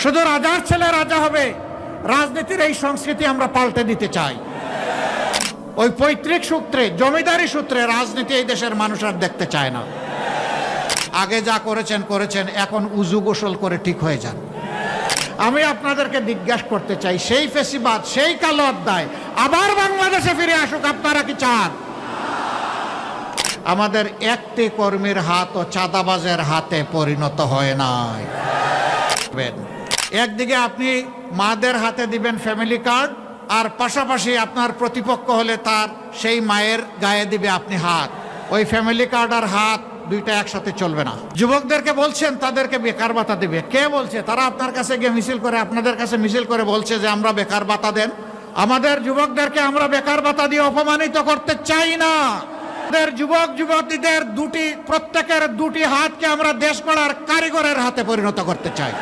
শুধু রাজার ছেলে রাজা হবে, রাজনীতির এই সংস্কৃতি আমরা পাল্টে দিতে চাই। ওই পৈতৃক সূত্রে, জমিদারি সূত্রে রাজনীতি এই দেশের মানুষ আর দেখতে চায় না। আগে যা করেছেন করেছেন, এখন উজু গোসল করে ঠিক হয়ে যান। আমি আপনাদেরকে জিজ্ঞাসা করতে চাই, সেই ফেসিবাদ, সেই কালো অধ্যায় আবার বাংলাদেশে ফিরে আসুক, আপনারা কি চান? আমাদের একটি কর্মীর হাত ও চাঁদাবাজের হাতে পরিণত হয় নাই। একদিকে আপনি মাদের হাতে দিবেন ফ্যামিলি কার্ড, আর পাশাপাশি আপনার প্রতিপক্ষ হলে তার সেই মায়ের গায়ে দিবে আপনি হাত। ওই ফ্যামিলি কার্ড আর হাত দুইটা একসাথে চলবে না। যুবকদেরকে বলছেন তাদেরকে বেকার ভাতা দিবে, কে বলছে? তারা আপনার কাছে গিয়ে মিছিল করে, আপনাদের কাছে মিছিল করে বলছে যে আমরা বেকার ভাতা দেন। আমাদের যুবকদেরকে আমরা বেকার ভাতা দিয়ে অপমানিত করতে চাই না। আমাদের যুবক যুবতীদের প্রত্যেকের দুটি হাতকে আমরা দেশ গড়ার কারিগরের হাতে পরিণত করতে চাই।